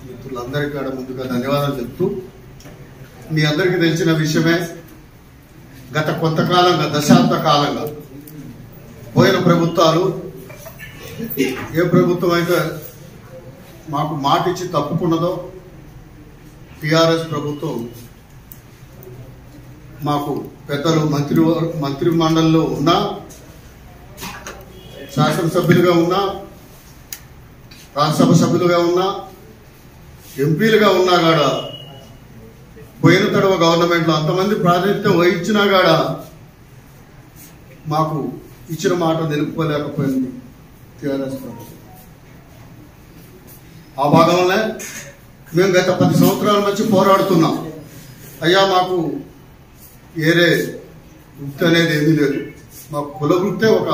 మిత్రులందరికీ కూడా ముందుగా ధన్యవాదాలు చెప్తూ, మీ అందరికీ తెలిసిన విషయమే, గత కొంతకాలంగా దశాబ్ద కాలంగా పోయిన ప్రభుత్వాలు, ఏ ప్రభుత్వం అయితే మాకు మాట ఇచ్చి తప్పుకున్నదో టిఆర్ఎస్ ప్రభుత్వం మాకు పెద్దలు మంత్రి మండలిలో ఉన్నా, శాసనసభ్యులుగా ఉన్నా, రాజ్యసభ సభ్యులుగా ఉన్నా, ఎంపీలుగా ఉన్నా కూడా పోయిన తడవ గవర్నమెంట్లో అంతమంది ప్రాతినిధ్యం వహించినా కూడా మాకు ఇచ్చిన మాట నిలుపుకోలేకపోయింది టిఆర్ఎస్ ప్రభుత్వం. ఆ భాగంలోనే మేము గత 10 సంవత్సరాల నుంచి పోరాడుతున్నాం. అయ్యా మాకు ఏరే వృత్తి అనేది ఏమీ లేదు, మాకు కుల వృత్తే ఒక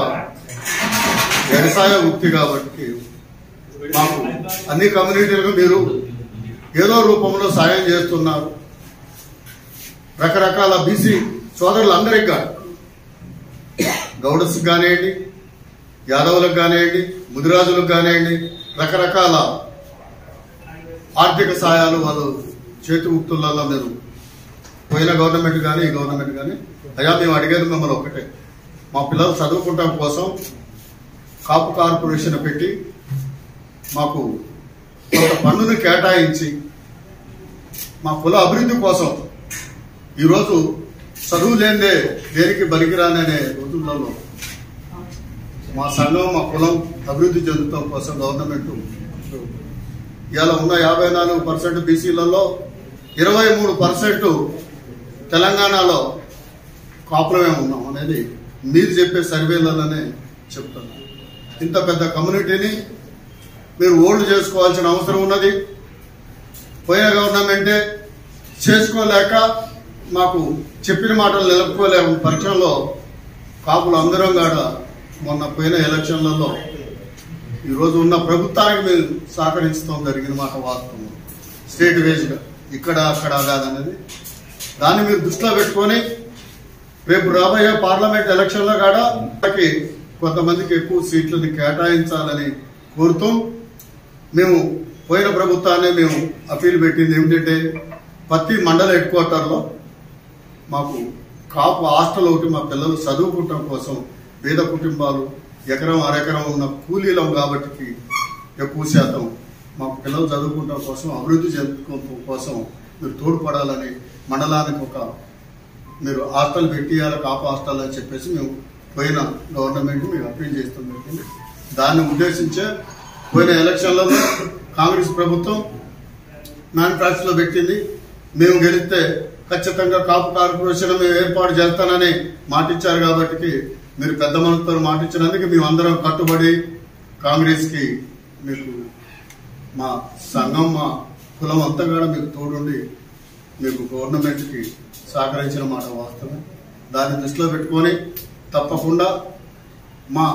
వ్యవసాయ వృత్తి కాబట్టి మాకు అన్ని కమ్యూనిటీలకు మీరు ఏదో రూపంలో సాయం చేస్తున్నారు. రకరకాల బీసీ సోదరులందరికీ కానీ, గౌడస్కి కానివ్వండి, యాదవులకు కానివ్వండి, ముదిరాజులకు కానివ్వండి, రకరకాల ఆర్థిక సాయాలు వాళ్ళు చేతి వృత్తులలో మీరు పోయిన గవర్నమెంట్ కానీ ఈ గవర్నమెంట్ కానీ అయ్యా మేము అడిగేది మిమ్మల్ని ఒకటే, మా పిల్లలు చదువుకుంటాం కోసం కాపు కార్పొరేషన్ పెట్టి మాకు కొంత పన్నును కేటాయించి మా కుల అభివృద్ధి కోసం, ఈరోజు చదువు లేదే దేనికి బలికిరాననే రోజులలో మా సంఘం మా కులం అభివృద్ధి చెందుతాం కోసం గవర్నమెంట్ ఇవాళ ఉన్న 54% బీసీలలో 23% తెలంగాణలో కాపులమే ఉన్నాం అనేది మీరు చెప్పే సర్వేలలోనే చెప్తున్నారు. ఇంత పెద్ద కమ్యూనిటీని మీరు ఓల్డ్ చేసుకోవాల్సిన అవసరం ఉన్నది. పోయిన గవర్నమెంటే చేసుకోలేక మాకు చెప్పిన మాటలు నిలుపుకోలేము పరీక్షల్లో కాపులు అందరం కూడా మొన్న పోయిన ఎలక్షన్లలో ఈరోజు ఉన్న ప్రభుత్వానికి మేము సహకరించడం జరిగిన మాట వాస్తవం. స్టేట్ వేజ్గా ఇక్కడ అక్కడ కాదనేది దాన్ని మీరు దృష్టిలో పెట్టుకొని రేపు రాబోయే పార్లమెంట్ ఎలక్షన్లో కూడా కొంతమందికి ఎక్కువ సీట్లను కేటాయించాలని కోరుతూ మేము పోయిన ప్రభుత్వాన్ని మేము అపీల్ పెట్టింది ఏమిటంటే ప్రతి మండల హెడ్ క్వార్టర్లో మాకు కాపు హాస్టల్ ఒకటి మా పిల్లలు చదువుకుంటాం కోసం, పేద కుటుంబాలు ఎకరం అరెకరం ఉన్న కూలీలం కాబట్టి ఎక్కువ శాతం మాకు పిల్లలు చదువుకుంటాం కోసం, అభివృద్ధి చెందుకోవడం కోసం మీరు తోడ్పడాలని మండలానికి ఒక మీరు హాస్టల్ పెట్టియాలి, కాపు హాస్టల్ అని చెప్పేసి మేము పోయిన గవర్నమెంట్ మేము అపీల్ చేస్తాం జరిగింది. దాన్ని ఉద్దేశించే పోయిన ఎలక్షన్లలో కాంగ్రెస్ ప్రభుత్వం మ్యానిఫెస్టోలో పెట్టింది, మేము గెలిస్తే ఖచ్చితంగా కాపు కార్పొరేషన్ మేము ఏర్పాటు చేస్తానని మాటిచ్చారు. కాబట్టి మీరు పెద్ద మనసుతో మాటిచ్చినందుకు మేమందరం కట్టుబడి కాంగ్రెస్కి మీకు మా సంఘం మా కులం అంతా కూడా మీకు తోడుండి మీకు గవర్నమెంట్కి సహకరించిన మాట వాస్తవం. దాన్ని దృష్టిలో పెట్టుకొని తప్పకుండా మా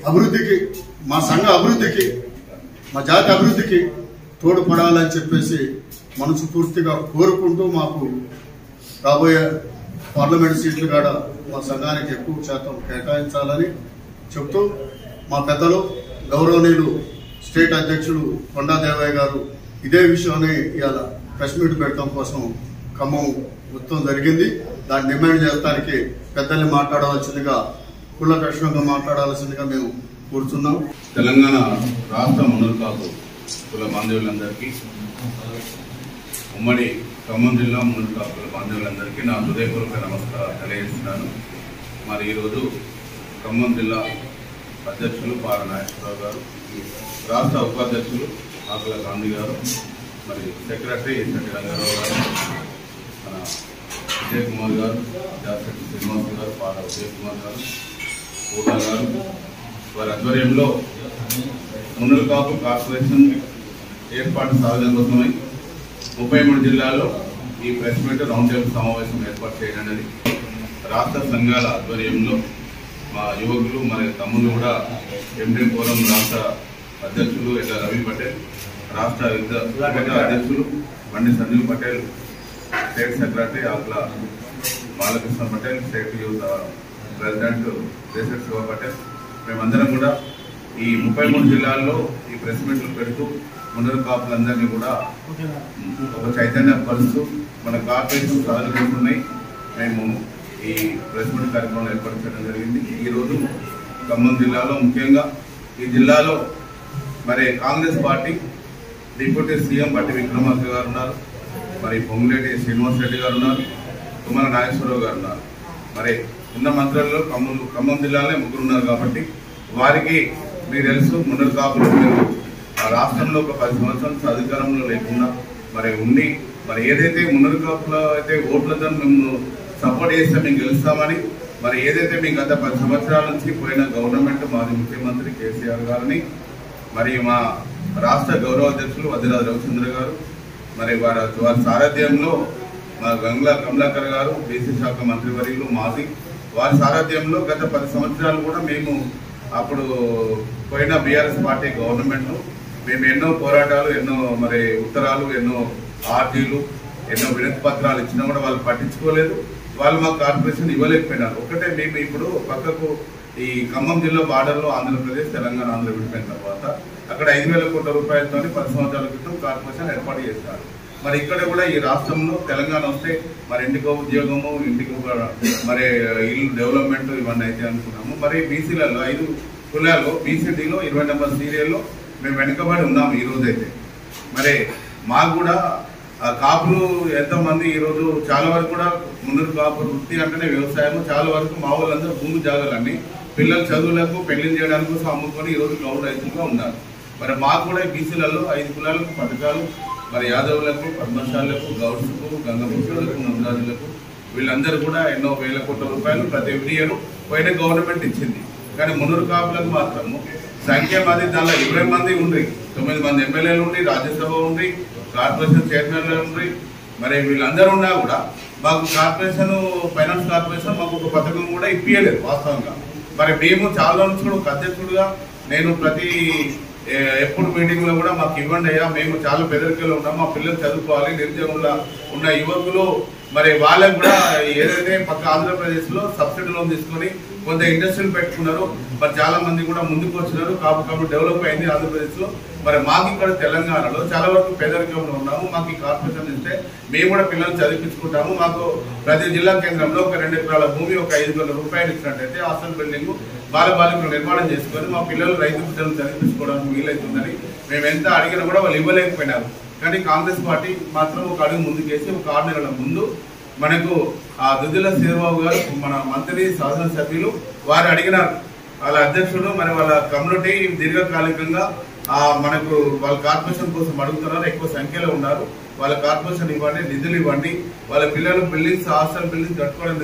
అభివృద్ధికి, మా సంఘ అభివృద్ధికి, మా జాతి అభివృద్ధికి తోడ్పడాలని చెప్పేసి మనసు పూర్తిగా కోరుకుంటూ మాకు రాబోయే పార్లమెంట్ సీట్లు కూడా మా సంఘానికి ఎక్కువ శాతం కేటాయించాలని చెప్తూ మా పెద్దలు గౌరవనీయులు స్టేట్ అధ్యక్షుడు కొండా దేవయ్య గారు ఇదే విషయాన్ని ఇవాళ ప్రెస్ మీట్ పెట్టడం కోసం ఖమ్మం మొత్తం జరిగింది. దాన్ని డిమాండ్ చేయడానికి పెద్దల్ని మాట్లాడవలసిందిగా, కుల కృష్ణంగా మాట్లాడాల్సిందిగా మేము కోరుతున్నాం. తెలంగాణ రాష్ట్ర మున్నూరు కాపు కుల బాంధవులందరికీ, ఉమ్మడి ఖమ్మం జిల్లా మున్నూరు కాపు కుల బాంధవులందరికీ నా హృదయపూర్వక నమస్కారాలు తెలియజేస్తున్నాను. మరి ఈరోజు ఖమ్మం జిల్లా అధ్యక్షులు పాల నాగేశ్వరరావు గారు, రాష్ట్ర ఉపాధ్యక్షులు ఆకుల గాంధీ గారు, మరి సెక్రటరీ రంగారావు గారు, మన విజయ్ కుమార్ గారు, జాసెట్ శ్రీనివాస్ గారు, పాల విజయ్ కుమార్ గారు, పూటా గారు, వారి ఆధ్వర్యంలో మున్నూరు కాపు కార్పొరేషన్ ఏర్పాటు సాధన కోసమై 33 జిల్లాల్లో ఈ ప్రెస్ మీట్ రౌండ్ టేబుల్ సమావేశం ఏర్పాటు చేయడానికి రాష్ట్ర సంఘాల ఆధ్వర్యంలో మా యువకులు మరి తమ్ముళ్ళు కూడా ఎండి ఫోరం రాష్ట్ర అధ్యక్షులు ఎల్ల రవి పటేల్, రాష్ట్ర అధ్యక్షులు Bandi Sanjeev Patel state secretary Akula Balakrishna Patel, state youth president Deshar Shiva Patel, మేమందరం కూడా ఈ 33 జిల్లాల్లో ఈ ప్రెస్ మీట్లు పెడుతూ మున్నూరు కాపులందరినీ కూడా ఒక చైతన్యపరుస్తూ మన కార్పొరేషన్ సాధనలున్నాయి. మేము ఈ ప్రెస్ మీట్ కార్యక్రమం ఏర్పాటు చేయడం జరిగింది. ఈరోజు ఖమ్మం జిల్లాలో ముఖ్యంగా ఈ జిల్లాలో మరి కాంగ్రెస్ పార్టీ డిప్యూటీ సీఎం బట్టి విక్రమార్క గారు ఉన్నారు, మరి పొంగులేటి శ్రీనివాస్ రెడ్డి గారు ఉన్నారు, తుమ్మల నాగేశ్వరరావు గారు ఉన్నారు. మరి ఉన్న మంత్రుల్లో ఖమ్మం జిల్లాలో 3 ఉన్నారు కాబట్టి వారికి మీకు తెలుసు మున్నూరు కాపులు మీరు రాష్ట్రంలో ఒక 10 సంవత్సరాల నుంచి అధికారంలో లేకుండా మరి ఉండి మరి ఏదైతే మున్నూరు కాపులో అయితే ఓట్లతో మేము సపోర్ట్ చేస్తే మేము గెలుస్తామని మరి ఏదైతే మీకు గత 10 సంవత్సరాల నుంచి పోయిన గవర్నమెంట్ మాజీ ముఖ్యమంత్రి కేసీఆర్ గారిని మరి మా రాష్ట్ర గౌరవ అధ్యక్షులు వదిరాజు రవిచంద్ర గారు మరి వారి సారథ్యంలో మా గంగుల కమలాకర్ గారు బీసీ శాఖ మంత్రివర్యులు మాజీ వారి సారథ్యంలో గత 10 సంవత్సరాలు కూడా మేము అప్పుడు పోయిన బీఆర్ఎస్ పార్టీ గవర్నమెంట్ మేము ఎన్నో పోరాటాలు, ఎన్నో మరి ఉత్తరాలు, ఎన్నో ఆర్జీలు, ఎన్నో వినతి పత్రాలు ఇచ్చినా కూడా వాళ్ళు పట్టించుకోలేదు. వాళ్ళు మాకు కార్పొరేషన్ ఇవ్వలేకపోయినారు. ఒకటే మేము ఇప్పుడు పక్కకు ఈ ఖమ్మం జిల్లా బార్డర్లో ఆంధ్రప్రదేశ్, తెలంగాణ, ఆంధ్ర విడిపోయిన తర్వాత అక్కడ 5,000 కోట్ల రూపాయలతో 10 సంవత్సరాల క్రితం కార్పొరేషన్ ఏర్పాటు చేస్తారు. మరి ఇక్కడ కూడా ఈ రాష్ట్రంలో తెలంగాణ వస్తే మరి ఇంటికో ఉద్యోగము, ఇంటికి మరి ఇల్లు డెవలప్మెంట్ ఇవన్నీ అయితే అనుకున్నాము. మరి బీసీలలో 5 కులాల్లో బీసీడీలో 20 నెంబర్ సీరియల్లో మేము వెనుకబడి ఉన్నాము. ఈ రోజైతే మరి మాకు కూడా కాపులు ఎంతోమంది ఈరోజు చాలా వరకు కూడా మున్నూరు కాపు వృత్తి అంటేనే వ్యవసాయం. చాలా వరకు మా వాళ్ళందరూ భూమి జాగాలన్నీ పిల్లల చదువులకు పెళ్లిళ్ళు చేయడానికి కోసం అమ్ముకొని ఈరోజు గౌరవ రైతులుగా ఉన్నారు. మరి మాకు కూడా బీసీలలో 5 కులాలకు పథకాలు మరి యాదవులకు, పద్మశాలకు, గౌడ్స్కు, గంగపుత్రులకు, నందరాజులకు వీళ్ళందరూ కూడా ఎన్నో వేల కోట్ల రూపాయలు ప్రతి ఎవ్రీ ఇయర్ పోయిన గవర్నమెంట్ ఇచ్చింది. కానీ మున్నూరు కాపులకు మాత్రము సంఖ్య మాది దానిలో 20 మంది ఉండ్రి, 9 మంది ఎమ్మెల్యేలు ఉండి, రాజ్యసభ ఉండి, కార్పొరేషన్ చైర్మన్లు ఉండి, మరి వీళ్ళందరూ ఉన్నా కూడా మాకు కార్పొరేషన్ ఫైనాన్స్ కార్పొరేషన్ మాకు ఒక పథకం కూడా ఇప్పించలేదు వాస్తవంగా. మరి మేము చాలా నుంచి కూడా ఒక అధ్యక్షుడుగా నేను ప్రతి ఎప్పుడు మీటింగ్లో కూడా మాకు ఇవ్వండి అయ్యా, మేము చాలా బెదరికలో ఉన్నాం, మా పిల్లలు చదువుకోవాలి, నిరుద్యోగంలో ఉన్న యువకులు మరి వాళ్ళకు కూడా ఏదైతే పక్క ఆంధ్రప్రదేశ్లో సబ్సిడీ లోన్ తీసుకొని కొంత ఇండస్ట్రీలు పెట్టుకున్నారు. మరి చాలా మంది కూడా ముందుకు వచ్చినారు. కాబట్టి డెవలప్ అయింది ఆంధ్రప్రదేశ్లో. మరి మాకు ఇక్కడ తెలంగాణలో చాలా వరకు పేదరికంలో ఉన్నాము. మాకు ఈ కార్పొరేషన్ ఇస్తే మేము కూడా పిల్లలు చదివించుకుంటాము. మాకు ప్రతి జిల్లా కేంద్రంలో ఒక 2 ఎకరాల భూమి, ఒక 5 కోట్ల రూపాయలు ఇచ్చినట్టయితే హాస్టల్ బిల్డింగ్ బాలికలు నిర్మాణం చేసుకొని మా పిల్లలు రైతు బిడ్డలు చదివించుకోవడానికి వీలవుతుందని మేము ఎంత అడిగినా కూడా వాళ్ళు ఇవ్వలేకపోయినారు. కానీ కాంగ్రెస్ పార్టీ మాత్రం ఒక అడుగు ముందుకేసి ఒక 6 నెలల ముందు మనకు ఆ దుద్దిల శ్రీబాబు గారు మన మంత్రి శాసనసభ్యులు వారు అడిగినారు. వాళ్ళ అధ్యక్షుడు మరి వాళ్ళ కమ్యూనిటీ దీర్ఘకాలికంగా మనకు వాళ్ళ కార్పొరేషన్ కోసం అడుగుతున్నారు, ఎక్కువ సంఖ్యలో ఉన్నారు, వాళ్ళ కార్పొరేషన్ ఇవ్వండి, నిధులు ఇవ్వండి, వాళ్ళ పిల్లలు బిల్డింగ్స్, హాస్టల్ బిల్డింగ్స్ కట్టుకోవడం